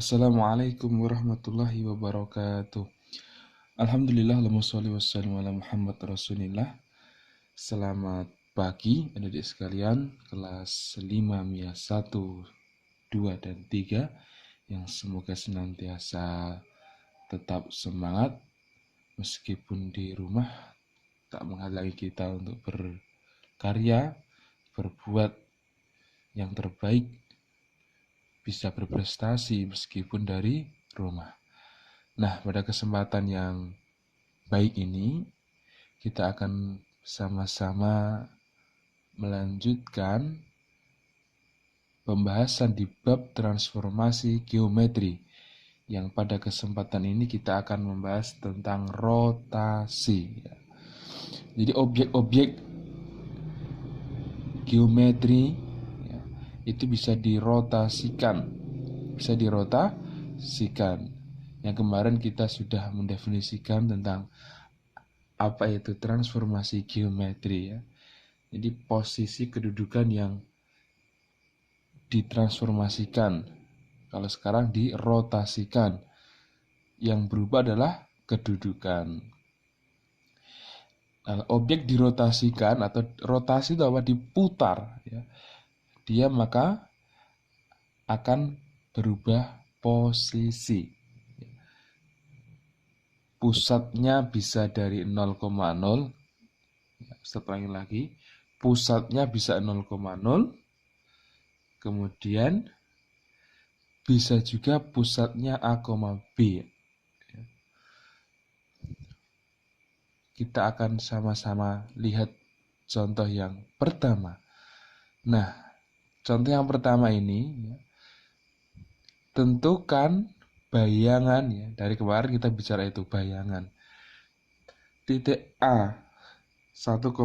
Assalamualaikum warahmatullahi wabarakatuh. Alhamdulillah, Allahumma sholli wassallim ala Muhammad Rasulillah. Selamat pagi adik-adik sekalian, kelas 5 MIA 1, 2, dan 3, yang semoga senantiasa tetap semangat meskipun di rumah, tak menghalangi kita untuk berkarya, berbuat yang terbaik, bisa berprestasi meskipun dari rumah. Nah, pada kesempatan yang baik ini, kita akan sama-sama melanjutkan pembahasan di bab transformasi geometri, yang pada kesempatan ini kita akan membahas tentang rotasi. Jadi objek-objek geometri itu bisa dirotasikan. Yang kemarin kita sudah mendefinisikan tentang apa itu transformasi geometri ya. Jadi posisi kedudukan yang ditransformasikan. Kalau sekarang dirotasikan. Yang berubah adalah kedudukan. Nah, objek dirotasikan atau rotasi itu apa? Diputar ya. Dia maka akan berubah posisi. Pusatnya bisa dari 0,0. Setelah lagi, pusatnya bisa 0,0. Kemudian bisa juga pusatnya A, B. Kita akan sama-sama lihat contoh yang pertama. Nah, contoh yang pertama ini tentukan bayangan ya. Dari kemarin kita bicara itu bayangan. Titik A 1,2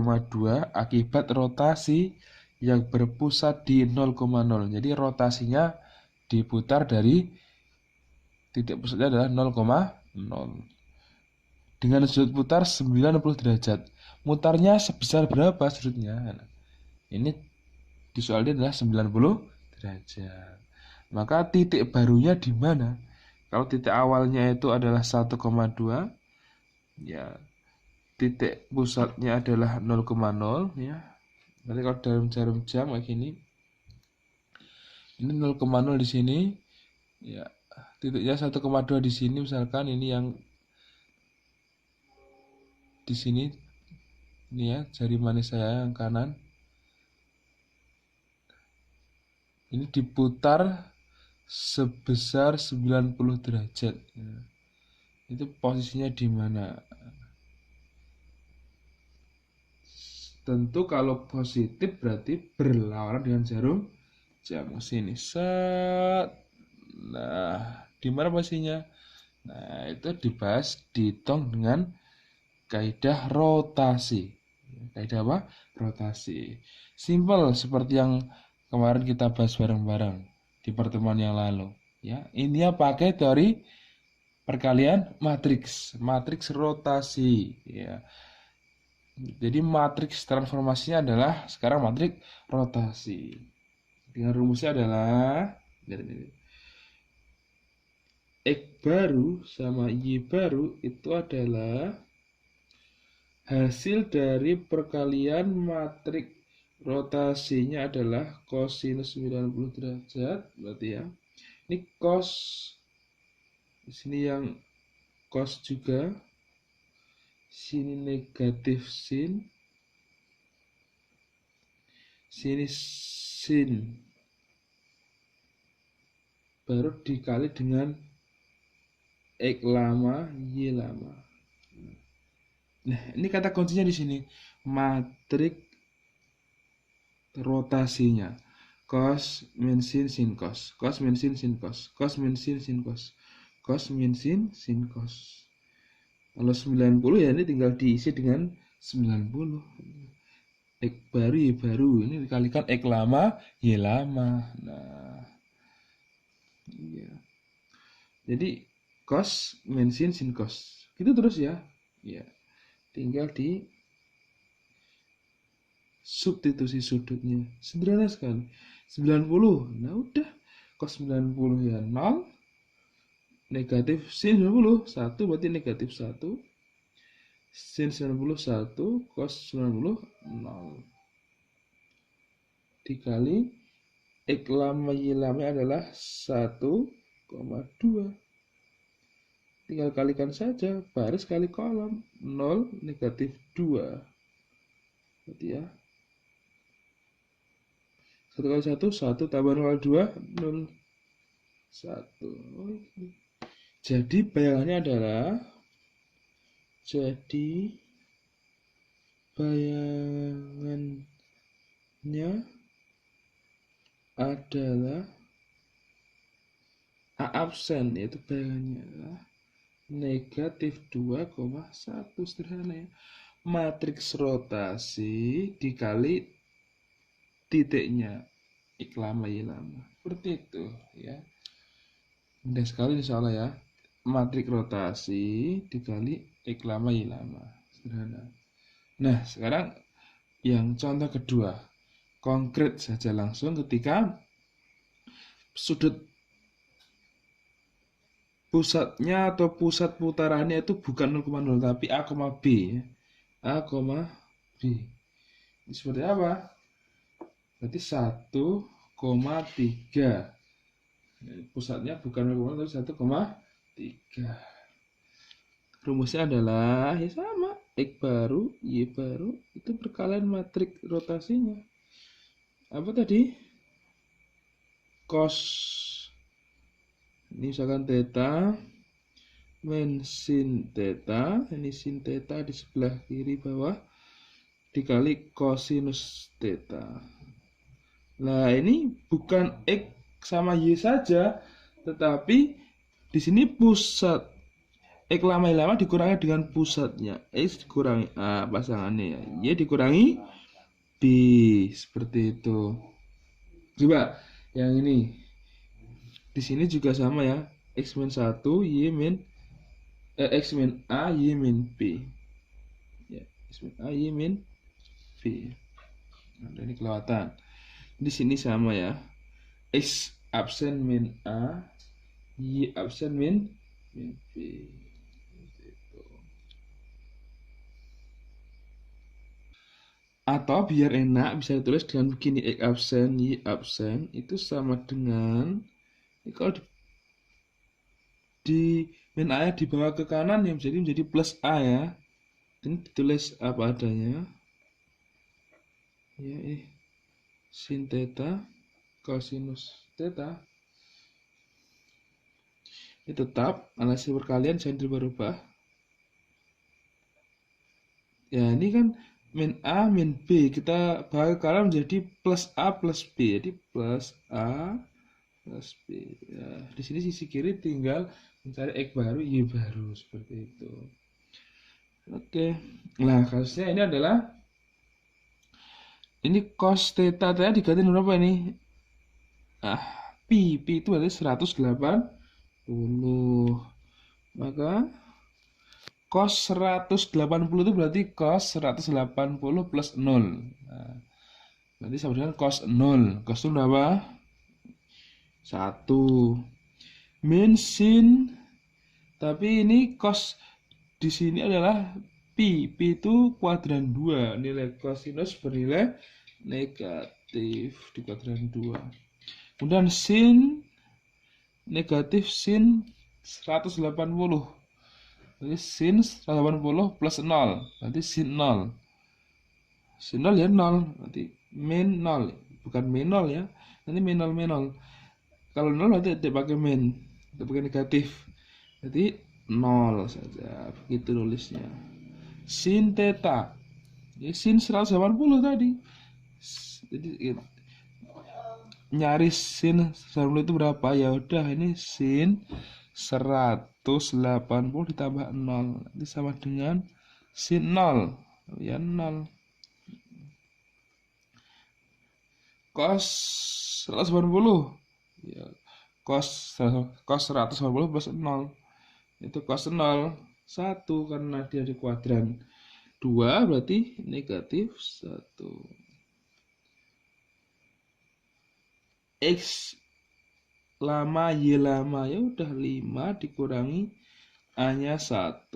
akibat rotasi yang berpusat di 0,0. Jadi rotasinya diputar dari titik pusatnya adalah 0,0. Dengan sudut putar 90 derajat. Mutarnya sebesar berapa sudutnya? Ini di soal ini adalah 90 derajat. Maka titik barunya di mana? Kalau titik awalnya itu adalah 1,2, ya titik pusatnya adalah 0,0 ya. Nanti kalau dalam jarum jam kayak gini, ini 0,0 di sini, ya titiknya 1,2 di sini, misalkan ini yang di sini, ini ya jari manis saya yang kanan, ini diputar sebesar 90 derajat. Ya. Itu posisinya di mana? Tentu kalau positif berarti berlawanan dengan jarum jam sini. Set. Nah, di mana posisinya? Nah, itu dibahas, dihitung dengan kaidah rotasi. Kaidah apa? Rotasi. Simple seperti yang kemarin kita bahas bareng-bareng di pertemuan yang lalu. Ya, ini pakai teori perkalian matriks rotasi. Ya. Jadi matriks transformasinya adalah sekarang matriks rotasi. Dengan rumusnya adalah X baru sama Y baru itu adalah hasil dari perkalian matriks rotasinya adalah kosinus 90 derajat, berarti ya. Ini cos, di sini yang cos juga, sini negatif sin, sini sin, baru dikali dengan X lama, Y lama. Nah, ini kata kuncinya di sini, matriks rotasinya. Cos min sin sin cos, cos min sin sin cos, cos min sin sin cos, cos min sin sin cos. Kalau 90 ya ini tinggal diisi dengan 90. X baru Y baru, ini dikalikan X lama Y lama. Nah, iya. Jadi cos min sin sin cos. Gitu terus ya. Ya. Tinggal di substitusi sudutnya. Sederhana sekali. 90. Nah, udah. Cos 90 ya 0. negatif sin 90, 1 berarti negatif 1, sin 91, cos 90, 0. Dikali X lama Y lama adalah 1,2. Tinggal kalikan saja, baris kali kolom, 0, negatif 2. Berarti ya, 1 kali 1, 1 tambah 0 kali 2, 0, 1. Jadi bayangannya adalah, A absen, yaitu bayangannya adalah negatif 2,1. Sederhana ya. Matriks rotasi dikali titiknya X lama Y lama. Seperti itu ya. Mudah sekali insya Allah ya. Matriks rotasi dikali X lama Y lama. Sederhana. Nah, sekarang yang contoh kedua. Konkret saja langsung ketika sudut pusatnya atau pusat putarannya itu bukan 0,0 tapi A, B ya. A, B. Ini seperti apa? Berarti 1,3. Pusatnya bukan 0,0 tapi 1,3. Rumusnya adalah ya sama, X baru, Y baru, itu perkalian matriks rotasinya. Apa tadi? Cos. Ini misalkan theta min sin theta, ini sin theta di sebelah kiri bawah dikali cosinus theta. Nah, ini bukan X sama Y saja, tetapi di sini pusat X lama Y lama dikurangi dengan pusatnya. X dikurangi A pasangannya ya. Y dikurangi B. Seperti itu. Coba yang ini. Di sini juga sama ya. X min 1, Y min X min A, Y min B. Ya, X min A, Y min B. Nah, ini kelewatan. Di sini sama ya. X absen min A, Y absen min B. Atau biar enak bisa ditulis dengan begini, X absen, Y absen itu sama dengan ini kalau di min A dibawa ke kanan ya menjadi plus A ya. Ini ditulis apa adanya. Ya, sin theta cosinus theta. Ini tetap analisis perkalian jangan dirubah-rubah. Ya, ini kan min A min B kita bawa ke kanan menjadi plus A plus B. Jadi plus A plus B. Ya, di sini sisi kiri tinggal mencari X baru, Y baru seperti itu. Oke. Nah, kasusnya ini adalah ini cos theta tadi diganti berapa ini? Pi itu berarti 180. Maka cos 180 itu berarti cos 180 plus 0. Nah, berarti sama dengan cos 0. Cos itu berapa? 1. Min sin. Tapi ini cos di sini adalah pi. Pi itu kuadran 2. Nilai cosinus bernilai negatif di kuadran 2. Kemudian sin negatif sin 180. Jadi sin 180 plus 0. Berarti sin 0. Sin 0 ya 0. Berarti min 0. Bukan min 0 ya. Nanti min 0 min 0. Kalau 0 berarti tidak pakai min. Tidak pakai negatif. Jadi 0 saja. Begitu nulisnya. Sin theta. Ya, sin 180 tadi. Jadi nyari sin 180 itu berapa? Ya udah ini sin 180 ditambah 0. Nanti sama dengan sin 0. Ya 0. Cos 180. Ya, cos 180 plus 0. Itu cos 0. 1 karena dia di kuadran 2 berarti negatif 1. X lama Y lama, ya udah 5 dikurangi A-nya 1,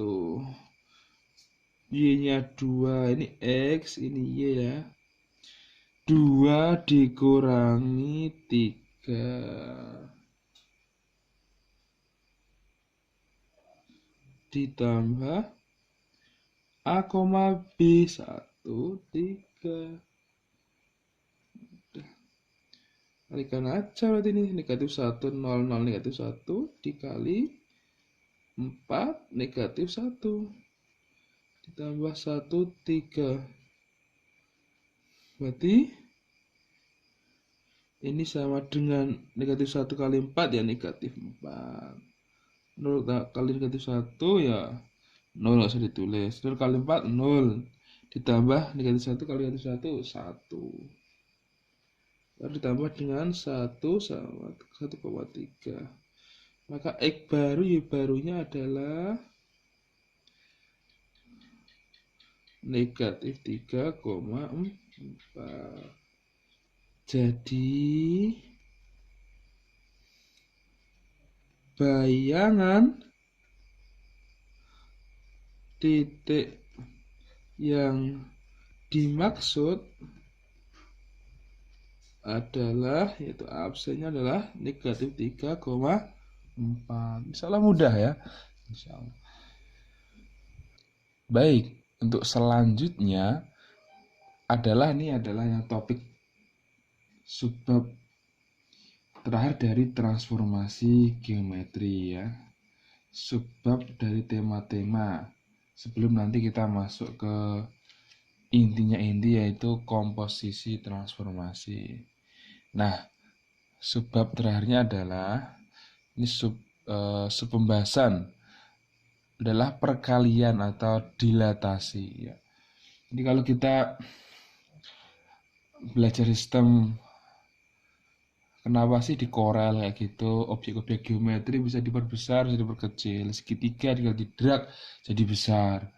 Y-nya 2, ini X, ini Y ya. 2 dikurangi 3 ditambah A, B 1, 3. Kalikan aja berarti ini negatif 1, 0, 0, negatif 1 dikali 4, negatif 1 ditambah 1, 3. Berarti ini sama dengan negatif 1 kali 4 ya, negatif 4. 0 kali negatif 1 ya 0, nggak usah ditulis. 0 kali 4 0 ditambah negatif 1 kali negatif 1 1, lalu ditambah dengan 1 sama 1,3. Maka X baru Y barunya adalah negatif 3,4. Jadi bayangan titik yang dimaksud adalah, yaitu absennya adalah negatif 3,4. Insyaallah mudah ya. Insyaallah. Baik, untuk selanjutnya adalah yang topik subbab terakhir dari transformasi geometri ya. Subbab dari tema-tema. Sebelum nanti kita masuk ke intinya yaitu komposisi transformasi. Nah, subbab terakhirnya adalah ini pembahasan adalah perkalian atau dilatasi ya. Jadi kalau kita belajar sistem, kenapa sih di Corel kayak gitu, objek-objek geometri bisa diperbesar, bisa diperkecil, segitiga tinggal didrag jadi besar.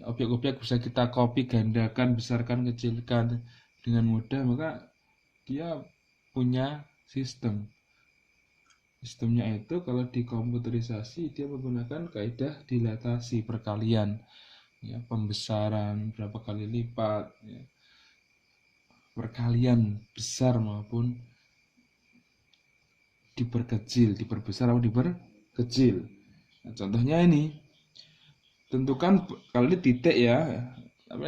Objek-objek bisa kita copy, gandakan, besarkan, kecilkan dengan mudah, maka dia punya sistem. Sistemnya itu kalau dikomputerisasi dia menggunakan kaidah dilatasi perkalian, ya, pembesaran berapa kali lipat, ya, perkalian besar maupun diperkecil, diperbesar atau diperkecil. Nah, contohnya ini, tentukan kalau ini titik ya,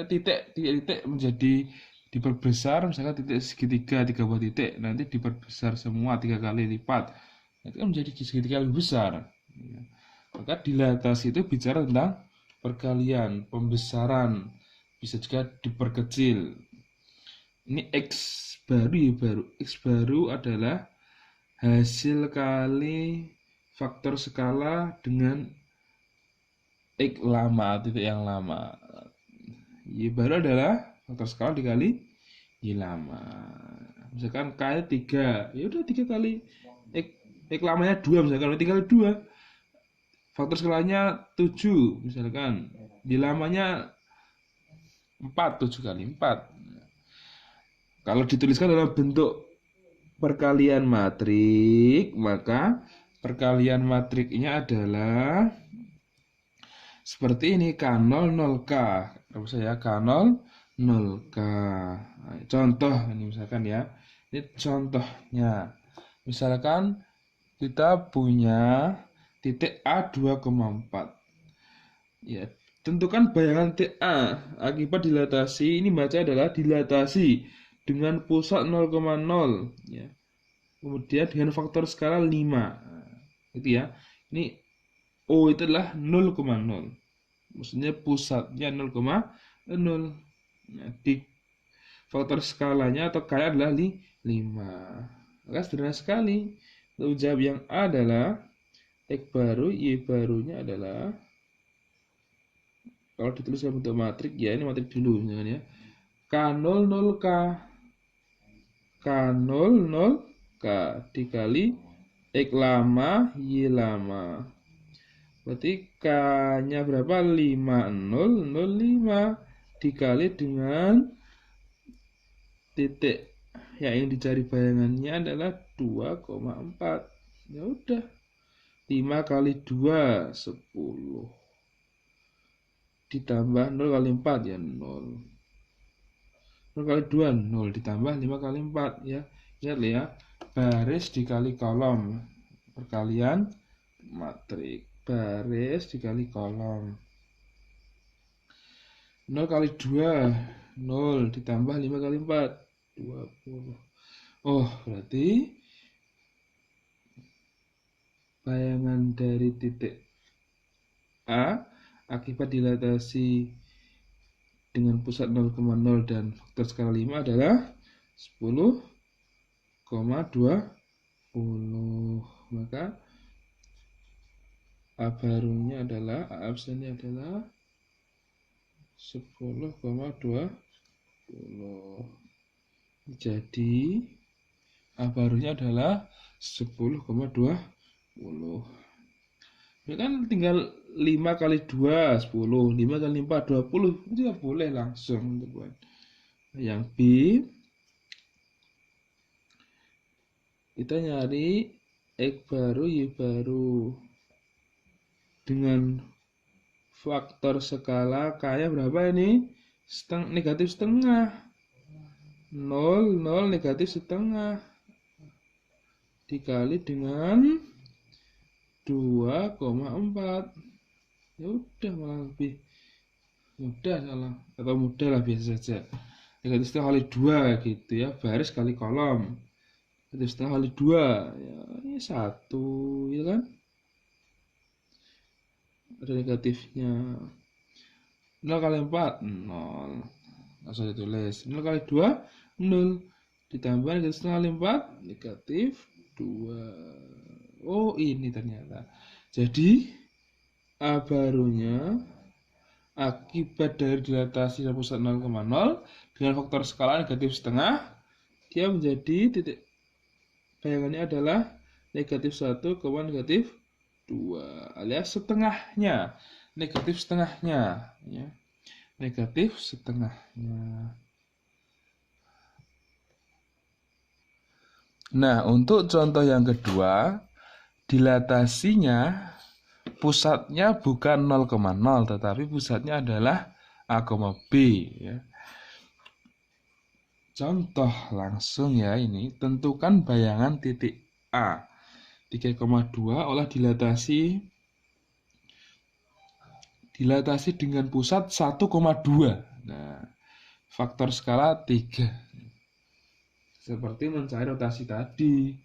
titik menjadi diperbesar, misalkan titik segitiga 3 buah titik, nanti diperbesar semua 3 kali lipat, itu kan menjadi segitiga lebih besar. Maka dilatasi itu bicara tentang perkalian, pembesaran, bisa juga diperkecil. Ini X baru, X baru adalah hasil kali faktor skala dengan X lama, titik yang lama. Y baru adalah faktor skala dikali Y lama. Misalkan K 3, ya udah 3 kali X lamanya 2, misalkan 3 kali 2. Faktor skalanya 7, misalkan Y lamanya 4, 7 kali 4. Kalau dituliskan dalam bentuk perkalian matrik, maka perkalian matriknya adalah seperti ini, K0 0K. Apa saya K0 0K. Nah, contoh ini misalkan ya. Ini contohnya. Misalkan kita punya titik A 2,4. Ya, tentukan bayangan titik A akibat dilatasi. Ini baca adalah dilatasi dengan pusat 0,0 ya. Kemudian dengan faktor skala 5. Gitu ya. Ini O itu adalah 0,0. Maksudnya pusatnya 0,0. Nah, di faktor skalanya atau kali adalah 5. Maka sederhana sekali. Untuk jawab yang A adalah X baru, Y barunya adalah, kalau ditulis dalam bentuk matrik ya, ini matrik dulu misalkan ya. K0 0K. K0 0K dikali X lama, Y lama. Berarti K-nya berapa? 5005 dikali dengan titik yang ingin dicari bayangannya adalah 2,4. Ya udah, 5 kali 2 10 ditambah 0 kali 4 ya 0. 0 kali 2 0 ditambah 5 kali 4 ya. Lihat ya, baris dikali kolom, perkalian matrik, baris dikali kolom. 0 kali 2 0 ditambah 5 kali 4 20. Oh, berarti bayangan dari titik A akibat dilatasi dengan pusat 0,0 dan faktor skala 5 adalah 10,20. Maka A barunya adalah, A absennya adalah 10,20. Jadi A barunya adalah 10,20. Ini kan tinggal 5 kali 2 10, 5 kali 4 20. Itu ya boleh langsung, teman. Yang B, kita nyari X baru Y baru dengan faktor skala K-nya berapa ini? Negatif setengah. 0 0 negatif setengah dikali dengan 2,4. Ya udah, malah lebih mudah salah, atau mudah lah, biasa saja. Negatif setengah kali 2 gitu ya, baris kali kolom. Negatif setengah kali 2 ya, ini 1 ya kan, ada negatifnya. 0 kali 4 0, langsung ditulis 0 kali 2 0 ditambah negatif setengah kali 4 negatif 2. Oh, ini ternyata. Jadi A barunya akibat dari dilatasi dari pusat 0,0 dengan faktor skala negatif setengah, dia menjadi titik bayangannya adalah negatif 1, negatif 2, alias setengahnya, negatif setengahnya ya. Negatif setengahnya. Nah, untuk contoh yang kedua, dilatasinya pusatnya bukan 0,0 tetapi pusatnya adalah A, B ya. Contoh langsung ya, ini tentukan bayangan titik A 3,2 oleh dilatasi dengan pusat 1,2. Nah, faktor skala 3. Seperti mencari rotasi tadi.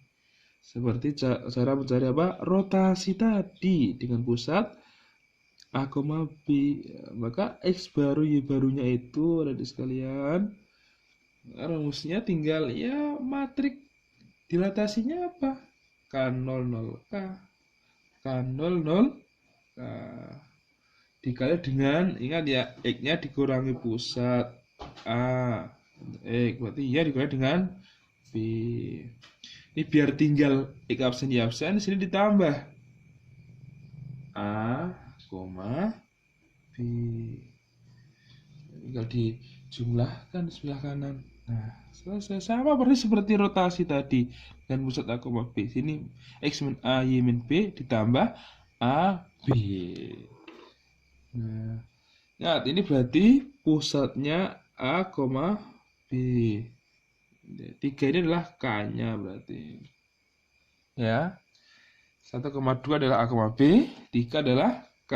Seperti cara mencari apa? Rotasi tadi dengan pusat A, B. Maka X baru Y barunya itu ada di sekalian. Rumusnya tinggal ya, matrik dilatasinya apa? K00K. K00K. Dikali dengan, ingat ya, X-nya dikurangi pusat A. X berarti ya dikali dengan B. Ini biar tinggal X absen Y absen, di sini ditambah A, B. Tinggal dijumlahkan di sebelah kanan. Nah, selesai. Sama persis seperti rotasi tadi dan pusat A, B. Sini X min A, Y min B ditambah A, B. Nah, lihat ini berarti pusatnya A, B. 3 ini adalah K-nya berarti. Ya. 1,2 adalah A, B, 3 adalah K.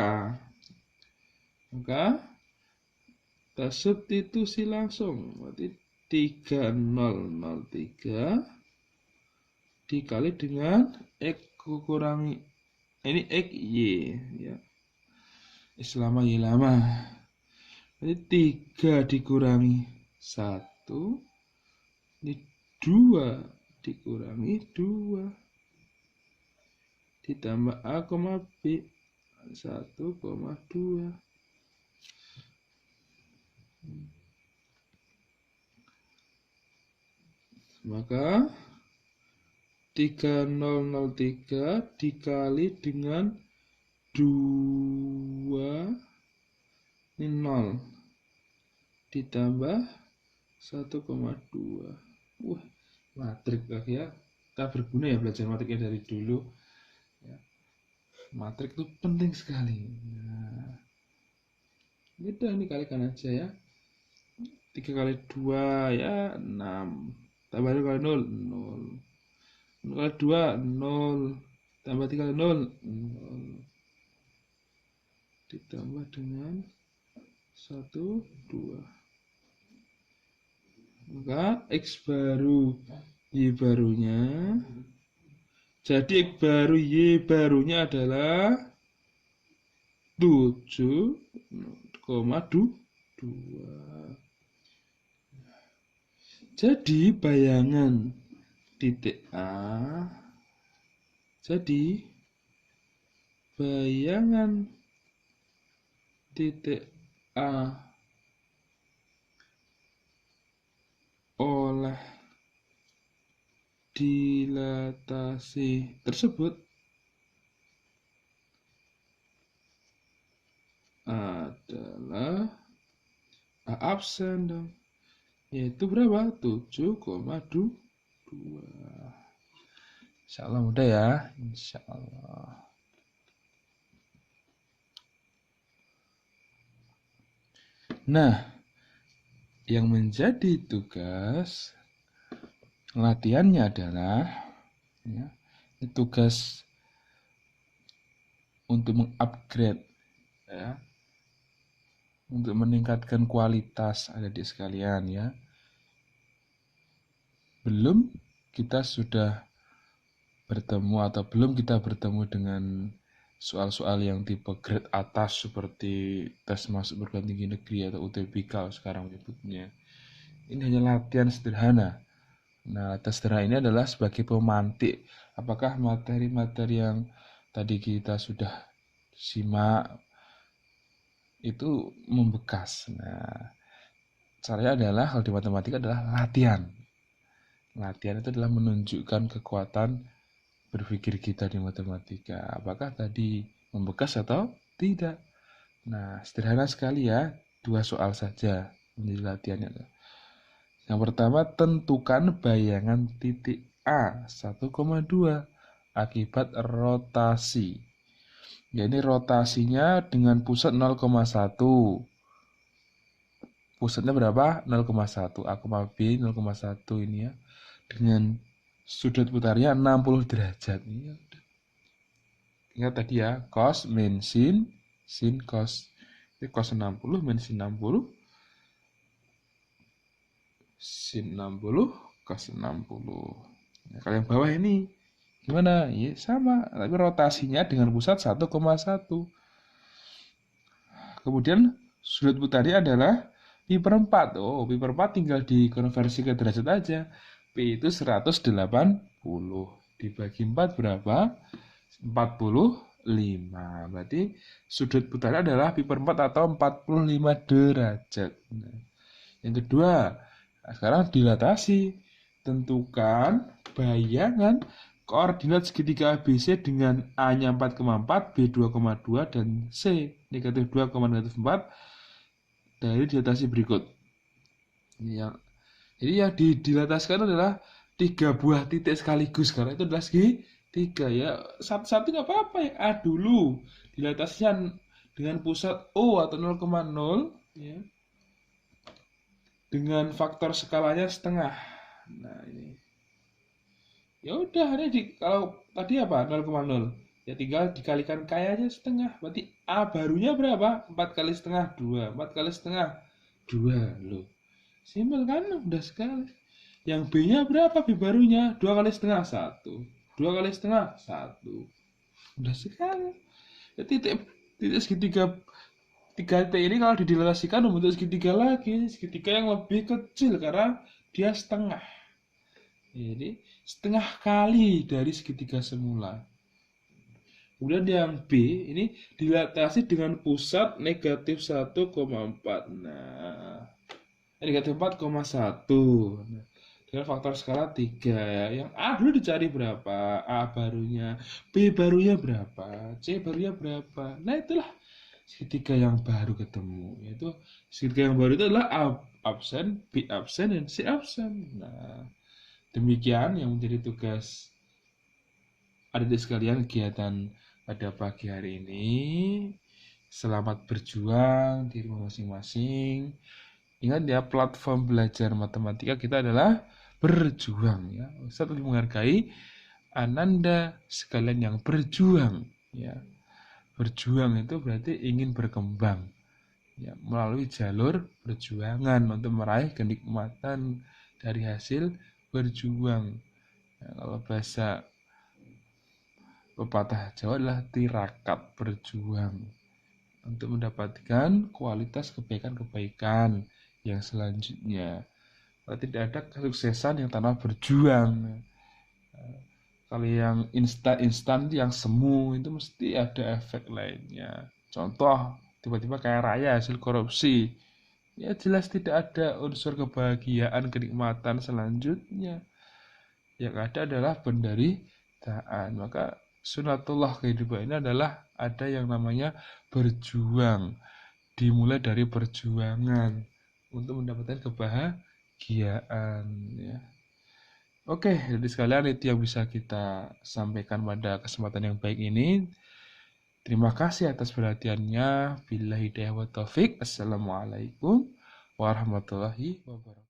Maka kita substitusi langsung. Berarti 3003 dikali dengan X kurangi ini X Y ya. Selama Y lama. Jadi 3 dikurangi 1, ini 2 dikurangi 2 ditambah A, B 1,2. Maka 3003 dikali dengan 2, ini 0 ditambah 1,2. Wah, matrik lagi ya. Kita berguna ya belajar matriknya dari dulu. Matrik itu penting sekali. Nah, mudah nih, kalikan aja ya. 3 kali 2 ya 6. Tambah 2 kali 0, 0. 0 kali 2, 0. Tambah 3 kali 0, 0. Ditambah dengan 1, 2. Maka X baru Y barunya. Jadi X baru Y barunya adalah 7,2. Jadi bayangan titik A. Jadi bayangan titik A oleh dilatasi tersebut adalah A absen dong, yaitu berapa? 7,2. Insya Allah mudah ya, insya Allah. Nah, yang menjadi tugas latihannya adalah ya, tugas untuk mengupgrade ya, untuk meningkatkan kualitas adik-adik sekalian ya. Belum kita bertemu dengan soal-soal yang tipe grade atas seperti tes masuk perguruan tinggi negeri atau UTBK sekarang menyebutnya. Ini hanya latihan sederhana. Nah, latihan sederhana ini adalah sebagai pemantik apakah materi-materi yang tadi kita sudah simak itu membekas. Nah, caranya adalah kalau di matematika adalah latihan. Latihan itu adalah menunjukkan kekuatan berpikir kita di matematika. Apakah tadi membekas atau tidak? Nah, sederhana sekali ya. 2 soal saja menjadi latihannya. Yang pertama, tentukan bayangan titik A 1,2 akibat rotasi. Ya, ini rotasinya dengan pusat 0,1. Pusatnya berapa? 0,1. A, B 0,1 ini ya. Dengan sudut putarnya 60 derajat. Ingat tadi ya, cos min sin, sin cos. Ini cos 60 min sin 60, sin 60, cos 60. Nah, kalau yang bawah ini gimana? Ya sama, tapi rotasinya dengan pusat 1,1. Kemudian sudut putarnya adalah pi per 4. Oh, pi per 4 tinggal dikonversi ke derajat aja. Pi itu 180. Dibagi 4 berapa? 45. Berarti sudut putarnya adalah pi per 4 atau 45 derajat. Nah, yang kedua, sekarang dilatasi. Tentukan bayangan koordinat segitiga ABC dengan A-nya 4,4, B 2,2, dan C negatif 2, negatif 4 dari dilatasi berikut. Jadi yang dilataskan adalah 3 buah titik sekaligus karena itu adalah segitiga ya. Satu-satu nggak apa-apa ya. A dulu dilataskan dengan pusat O atau 0,0 ya. Dengan faktor skalanya setengah. Nah, ini. Ya udah, ini kalau tadi apa? 0,0. Ya tinggal dikalikan K aja setengah. Berarti A barunya berapa? 4 kali setengah 2. 4 kali setengah 2 loh. Simpel kan? Udah sekali. Yang B-nya berapa? B barunya 2 kali setengah 1. 2 kali setengah 1. Udah sekali. Ya, titik segitiga 3 titik ini kalau didilatasikan membentuk segitiga lagi. Segitiga yang lebih kecil karena dia setengah. Jadi setengah kali dari segitiga semula. Kemudian yang B ini dilatasi dengan pusat negatif 1,4. Nah, negatif 4,1. Nah, dengan faktor skala 3 ya. Yang A dulu dicari berapa? A barunya, B barunya berapa, C barunya berapa. Nah, itulah segitiga yang baru ketemu. Yaitu segitiga yang baru itu adalah A absen, B absen, dan C absen. Nah, demikian yang menjadi tugas adik-adik sekalian kegiatan pada pagi hari ini. Selamat berjuang di rumah masing-masing. Ingat ya, platform belajar matematika kita adalah berjuang ya. Ustadz lebih menghargai Ananda sekalian yang berjuang ya. Berjuang itu berarti ingin berkembang ya, melalui jalur perjuangan untuk meraih kenikmatan dari hasil berjuang. Nah, kalau bahasa pepatah Jawa adalah tirakat, berjuang untuk mendapatkan kualitas kebaikan-kebaikan yang selanjutnya. Tidak ada kesuksesan yang tanpa berjuang. Kalau yang instan-instan yang semu itu mesti ada efek lainnya. Contoh, tiba-tiba kaya raya hasil korupsi. Ya jelas tidak ada unsur kebahagiaan, kenikmatan selanjutnya. Yang ada adalah penderitaan. Maka sunatullah kehidupan ini adalah ada yang namanya berjuang. Dimulai dari perjuangan untuk mendapatkan kebahagiaan ya. Oke, jadi sekalian itu yang bisa kita sampaikan pada kesempatan yang baik ini. Terima kasih atas perhatiannya. Billahi hidayah wa taufik. Assalamualaikum warahmatullahi wabarakatuh.